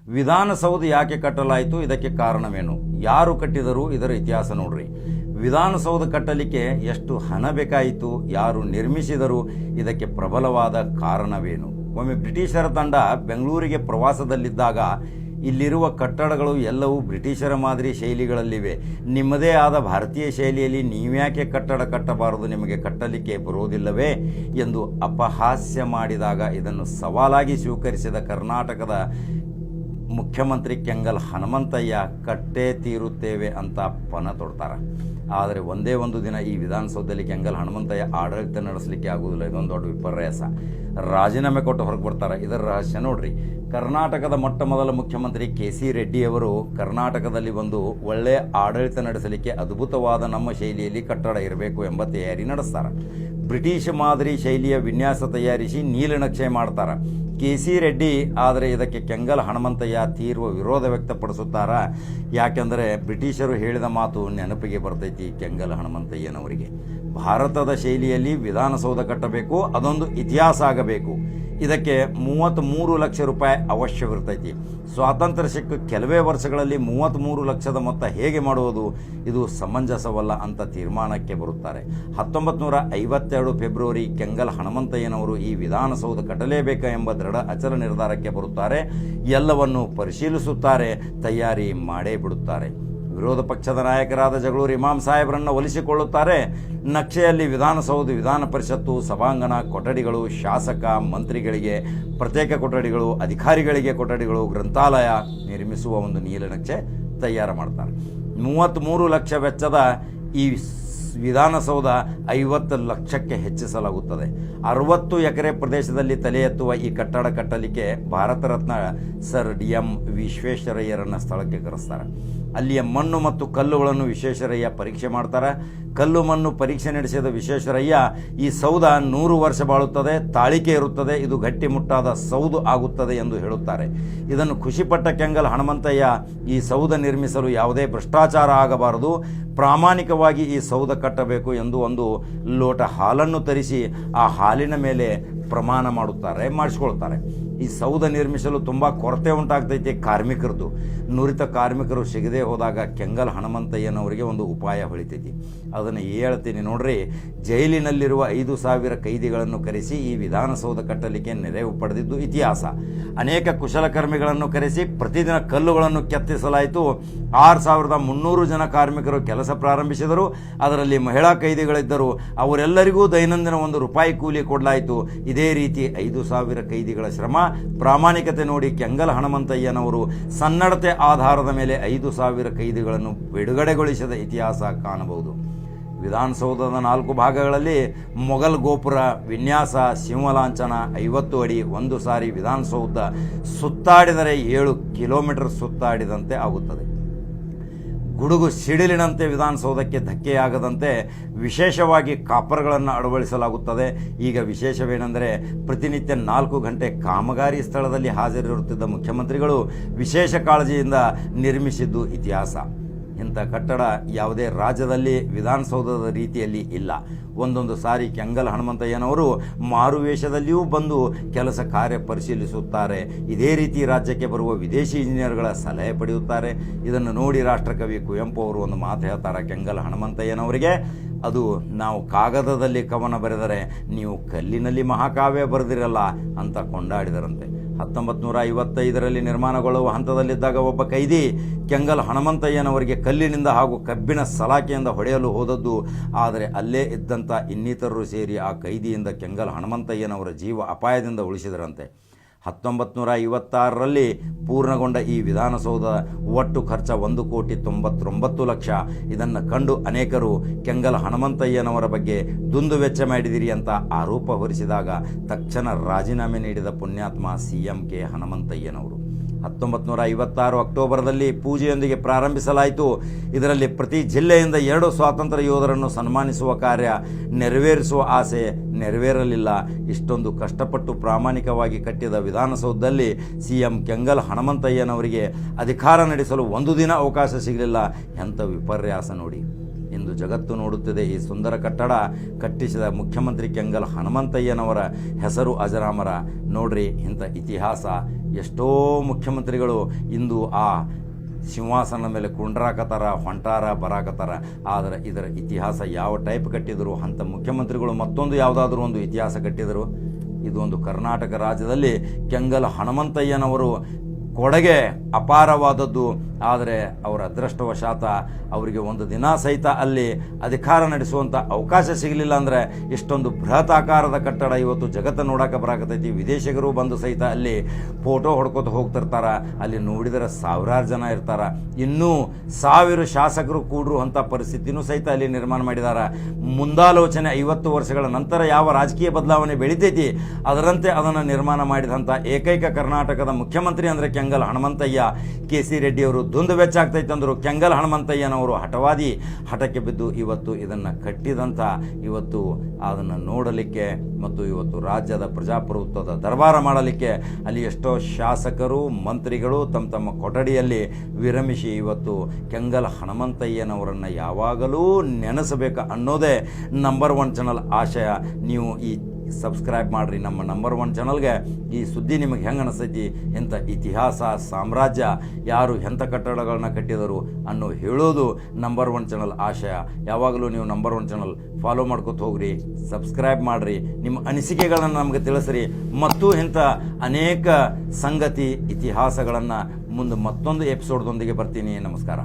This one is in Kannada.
ವಿಧಾನಸೌಧ ಯಾಕೆ ಕಟ್ಟಲಾಯಿತು, ಇದಕ್ಕೆ ಕಾರಣವೇನು, ಯಾರು ಕಟ್ಟಿದರು, ಇದರ ಇತಿಹಾಸ ನೋಡ್ರಿ. ವಿಧಾನಸೌಧ ಕಟ್ಟಲಿಕ್ಕೆ ಎಷ್ಟು ಹಣ ಬೇಕಾಯಿತು, ಯಾರು ನಿರ್ಮಿಸಿದರು, ಇದಕ್ಕೆ ಪ್ರಬಲವಾದ ಕಾರಣವೇನು. ಒಮ್ಮೆ ಬ್ರಿಟಿಷರ ತಂಡ ಬೆಂಗಳೂರಿಗೆ ಪ್ರವಾಸದಲ್ಲಿದ್ದಾಗ ಇಲ್ಲಿರುವ ಕಟ್ಟಡಗಳು ಎಲ್ಲವೂ ಬ್ರಿಟಿಷರ ಮಾದರಿ ಶೈಲಿಗಳಲ್ಲಿವೆ, ನಿಮ್ಮದೇ ಆದ ಭಾರತೀಯ ಶೈಲಿಯಲ್ಲಿ ನೀವ್ಯಾಕೆ ಕಟ್ಟಡ ಕಟ್ಟಬಾರದು, ನಿಮಗೆ ಕಟ್ಟಲಿಕ್ಕೆ ಬರುವುದಿಲ್ಲವೇ ಎಂದು ಅಪಹಾಸ್ಯ ಮಾಡಿದಾಗ ಇದನ್ನು ಸವಾಲಾಗಿ ಸ್ವೀಕರಿಸಿದ ಕರ್ನಾಟಕದ ಮುಖ್ಯಮಂತ್ರಿ ಕೆಂಗಲ್ ಹನುಮಂತಯ್ಯ ಕಟ್ಟೇ ತೀರುತ್ತೇವೆ ಅಂತ ಪಣ ತೊಡ್ತಾರೆ. ಆದರೆ ಒಂದೇ ಒಂದು ದಿನ ಈ ವಿಧಾನಸೌಧದಲ್ಲಿ ಕೆಂಗಲ್ ಹನುಮಂತಯ್ಯ ಆಡಳಿತ ನಡೆಸಲಿಕ್ಕೆ ಆಗುವುದಿಲ್ಲ. ಇದೊಂದು ದೊಡ್ಡ ವಿಪರ್ಯಾಸ. ರಾಜೀನಾಮೆ ಕೊಟ್ಟು ಹೊರಗೆ ಬರ್ತಾರೆ. ಇದರ ರಹಸ್ಯ ನೋಡ್ರಿ. ಕರ್ನಾಟಕದ ಮೊಟ್ಟ ಮೊದಲ ಮುಖ್ಯಮಂತ್ರಿ KC ರೆಡ್ಡಿಯವರು ಕರ್ನಾಟಕದಲ್ಲಿ ಒಂದು ಒಳ್ಳೆಯ ಆಡಳಿತ ನಡೆಸಲಿಕ್ಕೆ ಅದ್ಭುತವಾದ ನಮ್ಮ ಶೈಲಿಯಲ್ಲಿ ಕಟ್ಟಡ ಇರಬೇಕು ಎಂಬ ತಯಾರಿ ನಡೆಸ್ತಾರೆ. ಬ್ರಿಟಿಷ್ ಮಾದರಿ ಶೈಲಿಯ ವಿನ್ಯಾಸ ತಯಾರಿಸಿ ನೀಲನಕ್ಷೆ ಮಾಡ್ತಾರೆ. KC ರೆಡ್ಡಿ ಆದರೆ ಇದಕ್ಕೆ ಕೆಂಗಲ್ ಹನುಮಂತಯ್ಯ ತೀವ್ರ ವಿರೋಧ ವ್ಯಕ್ತಪಡಿಸುತ್ತಾರ. ಯಾಕೆಂದರೆ ಬ್ರಿಟಿಷರು ಹೇಳಿದ ಮಾತು ನೆನಪಿಗೆ ಬರ್ತೈತಿ ಕೆಂಗಲ್ ಹನುಮಂತಯ್ಯನವರಿಗೆ. ಭಾರತದ ಶೈಲಿಯಲ್ಲಿ ವಿಧಾನಸೌಧ ಕಟ್ಟಬೇಕು, ಅದೊಂದು ಇತಿಹಾಸ ಆಗಬೇಕು. ಇದಕ್ಕೆ 33 ಲಕ್ಷ ರೂಪಾಯಿ ಅವಶ್ಯವಿರ್ತೈತಿ. ಸ್ವಾತಂತ್ರ್ಯ ಸಿಕ್ಕ ಕೆಲವೇ ವರ್ಷಗಳಲ್ಲಿ 33 ಲಕ್ಷದ ಮೊತ್ತ ಹೇಗೆ ಮಾಡುವುದು, ಇದು ಸಮಂಜಸವಲ್ಲ ಅಂತ ತೀರ್ಮಾನಕ್ಕೆ ಬರುತ್ತಾರೆ. 1952 ಫೆಬ್ರವರಿ ಕೆಂಗಲ್ ಹನುಮಂತಯ್ಯನವರು ಈ ವಿಧಾನಸೌಧ ಕಟ್ಟಲೇಬೇಕ ಎಂಬ ದೃಢ ಅಚಲ ನಿರ್ಧಾರಕ್ಕೆ ಬರುತ್ತಾರೆ. ಎಲ್ಲವನ್ನು ಪರಿಶೀಲಿಸುತ್ತಾರೆ, ತಯಾರಿ ಮಾಡೇ ಬಿಡುತ್ತಾರೆ. ವಿರೋಧ ಪಕ್ಷದ ನಾಯಕರಾದ ಜಗಳೂರು ಇಮಾಮ್ ಸಾಹೇಬರನ್ನು ಒಲಿಸಿಕೊಳ್ಳುತ್ತಾರೆ. ನಕ್ಷೆಯಲ್ಲಿ ವಿಧಾನಸೌಧ, ವಿಧಾನ ಪರಿಷತ್ತು, ಸಭಾಂಗಣ, ಕೊಠಡಿಗಳು, ಶಾಸಕ ಮಂತ್ರಿಗಳಿಗೆ ಪ್ರತ್ಯೇಕ ಕೊಠಡಿಗಳು, ಅಧಿಕಾರಿಗಳಿಗೆ ಕೊಠಡಿಗಳು, ಗ್ರಂಥಾಲಯ ನಿರ್ಮಿಸುವ ಒಂದು ನೀಲನಕ್ಷೆ ತಯಾರು ಮಾಡ್ತಾರೆ. 33 ಲಕ್ಷ ವೆಚ್ಚದ ಈ ವಿಧಾನಸೌಧ 50 ಲಕ್ಷಕ್ಕೆ ಹೆಚ್ಚಿಸಲಾಗುತ್ತದೆ. 60 ಎಕರೆ ಪ್ರದೇಶದಲ್ಲಿ ತಲೆ ಎತ್ತುವ ಈ ಕಟ್ಟಡ ಕಟ್ಟಲಿಕ್ಕೆ ಭಾರತ ರತ್ನ ಸರ್ DM ವಿಶ್ವೇಶ್ವರಯ್ಯರನ್ನು ಸ್ಥಳಕ್ಕೆ ಕರೆಸ್ತಾರೆ. ಅಲ್ಲಿಯ ಮಣ್ಣು ಮತ್ತು ಕಲ್ಲುಗಳನ್ನು ವಿಶ್ವೇಶ್ವರಯ್ಯ ಪರೀಕ್ಷೆ ಮಾಡ್ತಾರೆ. ಕಲ್ಲು ಮಣ್ಣು ಪರೀಕ್ಷೆ ನಡೆಸಿದ ವಿಶ್ವೇಶ್ವರಯ್ಯ ಈ ಸೌಧ 100 ವರ್ಷ ಬಾಳುತ್ತದೆ, ತಾಳಿಕೆ ಇರುತ್ತದೆ, ಇದು ಗಟ್ಟಿಮುಟ್ಟಾದ ಸೌಧ ಆಗುತ್ತದೆ ಎಂದು ಹೇಳುತ್ತಾರೆ. ಇದನ್ನು ಖುಷಿಪಟ್ಟ ಕೆಂಗಲ್ ಹನುಮಂತಯ್ಯ ಈ ಸೌಧ ನಿರ್ಮಿಸಲು ಯಾವುದೇ ಭ್ರಷ್ಟಾಚಾರ ಆಗಬಾರದು, ಪ್ರಾಮಾಣಿಕವಾಗಿ ಈ ಸೌಧ ಕಟ್ಟಬೇಕು ಎಂದು ಒಂದು ಲೋಟ ಹಾಲನ್ನು ತರಿಸಿ ಆ ಹಾಲಿನ ಮೇಲೆ ಪ್ರಮಾಣ ಮಾಡಿಸ್ಕೊಳ್ತಾರೆ. ಈ ಸೌಧ ನಿರ್ಮಿಸಲು ತುಂಬ ಕೊರತೆ ಉಂಟಾಗ್ತೈತೆ ಕಾರ್ಮಿಕರದು. ನುರಿತ ಕಾರ್ಮಿಕರು ಸಿಗದೆ ಹೋದಾಗ ಕೆಂಗಲ್ ಹನುಮಂತಯ್ಯನವರಿಗೆ ಒಂದು ಉಪಾಯ ಹೊಳಿತೈತಿ. ಅದನ್ನು ಹೇಳ್ತೀನಿ ನೋಡ್ರಿ. ಜೈಲಿನಲ್ಲಿರುವ 5,000 ಕೈದಿಗಳನ್ನು ಕರೆಸಿ ಈ ವಿಧಾನಸೌಧ ಕಟ್ಟಲಿಕ್ಕೆ ನೆರವು ಪಡೆದಿದ್ದು ಇತಿಹಾಸ. ಅನೇಕ ಕುಶಲಕರ್ಮಿಗಳನ್ನು ಕರೆಸಿ ಪ್ರತಿದಿನ ಕಲ್ಲುಗಳನ್ನು ಕೆತ್ತಿಸಲಾಯಿತು. 6,300 ಜನ ಕಾರ್ಮಿಕರು ಕೆಲಸ ಪ್ರಾರಂಭಿಸಿದರು. ಅದರಲ್ಲಿ ಮಹಿಳಾ ಕೈದಿಗಳಿದ್ದರು. ಅವರೆಲ್ಲರಿಗೂ ದೈನಂದಿನ ₹1 ಕೂಲಿ ಕೊಡಲಾಯಿತು. ಇದೇ ರೀತಿ 5,000 ಕೈದಿಗಳ ಶ್ರಮ ಪ್ರಾಮಾಣಿಕತೆ ನೋಡಿ ಕೆಂಗಲ್ ಹನುಮಂತಯ್ಯನವರು ಸನ್ನಡತೆ ಆಧಾರದ ಮೇಲೆ 5,000 ಕೈದಿಗಳನ್ನು ಬಿಡುಗಡೆಗೊಳಿಸಿದ ಇತಿಹಾಸ ಕಾಣಬಹುದು. ವಿಧಾನಸೌಧದ 4 ಭಾಗಗಳಲ್ಲಿ ಮೊಘಲ್ ಗೋಪುರ ವಿನ್ಯಾಸ, ಸಿಂಹಲಾಂಛನ, 50 ಅಡಿ. ಒಂದು ಸಾರಿ ವಿಧಾನಸೌಧ ಸುತ್ತಾಡಿದರೆ 7 ಕಿಲೋಮೀಟರ್ ಸುತ್ತಾಡಿದಂತೆ ಆಗುತ್ತದೆ. ಗುಡುಗು ಸಿಡಿಲಿನಂತೆ ವಿಧಾನಸೌಧಕ್ಕೆ ಧಕ್ಕೆಯಾಗದಂತೆ ವಿಶೇಷವಾಗಿ ಕಾಪರ್ಗಳನ್ನು ಅಳವಡಿಸಲಾಗುತ್ತದೆ. ಈಗ ವಿಶೇಷವೇನೆಂದರೆ ಪ್ರತಿನಿತ್ಯ 4 ಗಂಟೆ ಕಾಮಗಾರಿ ಸ್ಥಳದಲ್ಲಿ ಹಾಜರಿರುತ್ತಿದ್ದ ಮುಖ್ಯಮಂತ್ರಿಗಳು ವಿಶೇಷ ಕಾಳಜಿಯಿಂದ ನಿರ್ಮಿಸಿದ್ದು ಇತಿಹಾಸ. ಇಂಥ ಕಟ್ಟಡ ಯಾವುದೇ ರಾಜ್ಯದಲ್ಲಿ ವಿಧಾನಸೌಧದ ರೀತಿಯಲ್ಲಿ ಇಲ್ಲ. ಒಂದೊಂದು ಸಾರಿ ಕೆಂಗಲ್ ಹನುಮಂತಯ್ಯನವರು ಮಾರುವೇಷದಲ್ಲಿಯೂ ಬಂದು ಕೆಲಸ ಕಾರ್ಯ ಪರಿಶೀಲಿಸುತ್ತಾರೆ. ಇದೇ ರೀತಿ ರಾಜ್ಯಕ್ಕೆ ಬರುವ ವಿದೇಶಿ ಇಂಜಿನಿಯರ್ಗಳ ಸಲಹೆ ಪಡೆಯುತ್ತಾರೆ. ಇದನ್ನು ನೋಡಿ ರಾಷ್ಟ್ರಕವಿ ಕುವೆಂಪು ಅವರು ಒಂದು ಮಾತು ಹೇಳ್ತಾರೆ ಕೆಂಗಲ್ ಹನುಮಂತಯ್ಯನವರಿಗೆ. ಅದು ನಾವು ಕಾಗದದಲ್ಲಿ ಕವನ ಬರೆದರೆ ನೀವು ಕಲ್ಲಿನಲ್ಲಿ ಮಹಾಕಾವ್ಯ ಬರೆದಿರಲ್ಲ ಅಂತ ಕೊಂಡಾಡಿದರಂತೆ. 1955ರಲ್ಲಿ ನಿರ್ಮಾಣಗೊಳ್ಳುವ ಹಂತದಲ್ಲಿದ್ದಾಗ ಒಬ್ಬ ಕೈದಿ ಕೆಂಗಲ್ ಹನುಮಂತಯ್ಯನವರಿಗೆ ಕಲ್ಲಿನಿಂದ ಹಾಗೂ ಕಬ್ಬಿಣ ಸಲಾಕೆಯಿಂದ ಹೊಡೆಯಲು ಹೋದದ್ದು. ಆದರೆ ಅಲ್ಲೇ ಇದ್ದಂಥ ಇನ್ನಿತರರು ಸೇರಿ ಆ ಕೈದಿಯಿಂದ ಕೆಂಗಲ್ ಹನುಮಂತಯ್ಯನವರ ಜೀವ ಅಪಾಯದಿಂದ ಉಳಿಸಿದರಂತೆ. 1956ರಲ್ಲಿ ಪೂರ್ಣಗೊಂಡ ಈ ವಿಧಾನಸೌಧ ಒಟ್ಟು ಖರ್ಚ 1,99,00,000. ಇದನ್ನು ಕಂಡು ಅನೇಕರು ಕೆಂಗಲ್ ಹನುಮಂತಯ್ಯನವರ ಬಗ್ಗೆ ದುಂದು ವೆಚ್ಚ ಮಾಡಿದಿರಿ ಅಂತ ಆರೋಪ ಹೊರಿಸಿದಾಗ ತಕ್ಷಣ ರಾಜೀನಾಮೆ ನೀಡಿದ ಪುಣ್ಯಾತ್ಮ CM.K. ಹನುಮಂತಯ್ಯನವರು. 1956 ಅಕ್ಟೋಬರ್ದಲ್ಲಿ ಪೂಜೆಯೊಂದಿಗೆ ಪ್ರಾರಂಭಿಸಲಾಯಿತು. ಇದರಲ್ಲಿ ಪ್ರತಿ ಜಿಲ್ಲೆಯಿಂದ 2 ಸ್ವಾತಂತ್ರ್ಯ ಯೋಧರನ್ನು ಸನ್ಮಾನಿಸುವ ಕಾರ್ಯ ನೆರವೇರಿಸುವ ಆಸೆ ನೆರವೇರಲಿಲ್ಲ. ಇಷ್ಟೊಂದು ಕಷ್ಟಪಟ್ಟು ಪ್ರಾಮಾಣಿಕವಾಗಿ ಕಟ್ಟಿದ ವಿಧಾನಸೌಧದಲ್ಲಿ CM ಕೆಂಗಲ್ ಹನುಮಂತಯ್ಯನವರಿಗೆ ಅಧಿಕಾರ ನಡೆಸಲು ಒಂದು ದಿನ ಅವಕಾಶ ಸಿಗಲಿಲ್ಲ. ಎಂಥ ವಿಪರ್ಯಾಸ ನೋಡಿ. ಇಂದು ಜಗತ್ತು ನೋಡುತ್ತಿದೆ. ಈ ಸುಂದರ ಕಟ್ಟಡ ಕಟ್ಟಿಸಿದ ಮುಖ್ಯಮಂತ್ರಿ ಕೆಂಗಲ್ ಹನುಮಂತಯ್ಯನವರ ಹೆಸರು ಅಜರಾಮರ. ನೋಡ್ರಿ, ಇಂಥ ಇತಿಹಾಸ ಎಷ್ಟೋ ಮುಖ್ಯಮಂತ್ರಿಗಳು ಇಂದು ಆ ಸಿಂಹಾಸನ ಮೇಲೆ ಕುಂಡ್ರಾಕತ್ತಾರ, ಹೊಂಟಾರ, ಬರಾಕತ್ತಾರ. ಆದರೆ ಇದರ ಇತಿಹಾಸ ಯಾವ ಟೈಪ್ ಕಟ್ಟಿದರು ಅಂಥ ಮುಖ್ಯಮಂತ್ರಿಗಳು ಮತ್ತೊಂದು ಯಾವುದಾದ್ರೂ ಒಂದು ಇತಿಹಾಸ ಕಟ್ಟಿದರು. ಇದು ಒಂದು ಕರ್ನಾಟಕ ರಾಜ್ಯದಲ್ಲಿ ಕೆಂಗಲ್ ಹನುಮಂತಯ್ಯನವರು ಕೊಡುಗೆ ಅಪಾರವಾದದ್ದು. ಆದರೆ ಅವರ ಅದೃಷ್ಟವಶಾತ ಅವರಿಗೆ ಒಂದು ದಿನ ಸಹಿತ ಅಲ್ಲಿ ಅಧಿಕಾರ ನಡೆಸುವಂಥ ಅವಕಾಶ ಸಿಗಲಿಲ್ಲ. ಅಂದರೆ ಇಷ್ಟೊಂದು ಬೃಹತ್ ಆಕಾರದ ಕಟ್ಟಡ ಇವತ್ತು ಜಗತ್ತು ನೋಡೋಕೆ ಬರಾಕತ್ತೈತಿ. ವಿದೇಶಿಗರು ಬಂದು ಸಹಿತ ಅಲ್ಲಿ ಫೋಟೋ ಹೊಡ್ಕೊತ ಹೋಗ್ತಿರ್ತಾರೆ. ಅಲ್ಲಿ ನೋಡಿದರೆ ಸಾವಿರಾರು ಜನ ಇರ್ತಾರೆ. ಇನ್ನೂ 1000 ಶಾಸಕರು ಕೂಡುವಂಥ ಪರಿಸ್ಥಿತಿನೂ ಸಹಿತ ಅಲ್ಲಿ ನಿರ್ಮಾಣ ಮಾಡಿದ್ದಾರೆ. ಮುಂದಾಲೋಚನೆ 50 ವರ್ಷಗಳ ನಂತರ ಯಾವ ರಾಜಕೀಯ ಬದಲಾವಣೆ ಬೆಳಿತೈತಿ ಅದರಂತೆ ಅದನ್ನು ನಿರ್ಮಾಣ ಮಾಡಿದಂಥ ಏಕೈಕ ಕರ್ನಾಟಕದ ಮುಖ್ಯಮಂತ್ರಿ ಅಂದರೆ ಕೆಂಗಲ್ ಹನುಮಂತಯ್ಯ. ಕೆ ಸಿ ರೆಡ್ಡಿಯವರು ದುಂದು ವೆಚ್ಚ ಆಗ್ತೈತೆ ಅಂದರು. ಕೆಂಗಲ್ ಹನುಮಂತಯ್ಯನವರು ಹಠವಾದಿ, ಹಠಕ್ಕೆ ಬಿದ್ದು ಇವತ್ತು ಇದನ್ನು ಕಟ್ಟಿದಂಥ ಇವತ್ತು ಅದನ್ನು ನೋಡಲಿಕ್ಕೆ ಮತ್ತು ಇವತ್ತು ರಾಜ್ಯದ ಪ್ರಜಾಪ್ರಭುತ್ವದ ದರ್ಬಾರ ಮಾಡಲಿಕ್ಕೆ ಅಲ್ಲಿ ಎಷ್ಟೋ ಶಾಸಕರು ಮಂತ್ರಿಗಳು ತಮ್ಮ ತಮ್ಮ ಕೊಠಡಿಯಲ್ಲಿ ವಿರಮಿಸಿ ಇವತ್ತು ಕೆಂಗಲ್ ಹನುಮಂತಯ್ಯನವರನ್ನು ಯಾವಾಗಲೂ ನೆನೆಸಬೇಕು ಅನ್ನೋದೇ ನಂಬರ್ 1 ಚಾನಲ್ ಆಶಯ. ನೀವು ಈ ಸಬ್ಸ್ಕ್ರೈಬ್ ಮಾಡಿರಿ ನಮ್ಮ ನಂಬರ್ 1 ಚಾನಲ್ಗೆ. ಈ ಸುದ್ದಿ ನಿಮಗೆ ಹೆಂಗೆ ಅನಿಸ್ತೈತಿ? ಎಂಥ ಇತಿಹಾಸ, ಸಾಮ್ರಾಜ್ಯ, ಯಾರು ಎಂಥ ಕಟ್ಟಡಗಳನ್ನ ಕಟ್ಟಿದರು ಅನ್ನೋ ಹೇಳೋದು ನಂಬರ್ 1 ಚಾನಲ್ ಆಶಯ. ಯಾವಾಗಲೂ ನೀವು ನಂಬರ್ 1 ಚಾನಲ್ ಫಾಲೋ ಮಾಡ್ಕೊತ ಹೋಗ್ರಿ, ಸಬ್ಸ್ಕ್ರೈಬ್ ಮಾಡಿರಿ, ನಿಮ್ಮ ಅನಿಸಿಕೆಗಳನ್ನು ನಮಗೆ ತಿಳಿಸ್ರಿ. ಮತ್ತು ಇಂಥ ಅನೇಕ ಸಂಗತಿ ಇತಿಹಾಸಗಳನ್ನು ಮುಂದೆ ಮತ್ತೊಂದು ಎಪಿಸೋಡ್ದೊಂದಿಗೆ ಬರ್ತೀನಿ. ನಮಸ್ಕಾರ.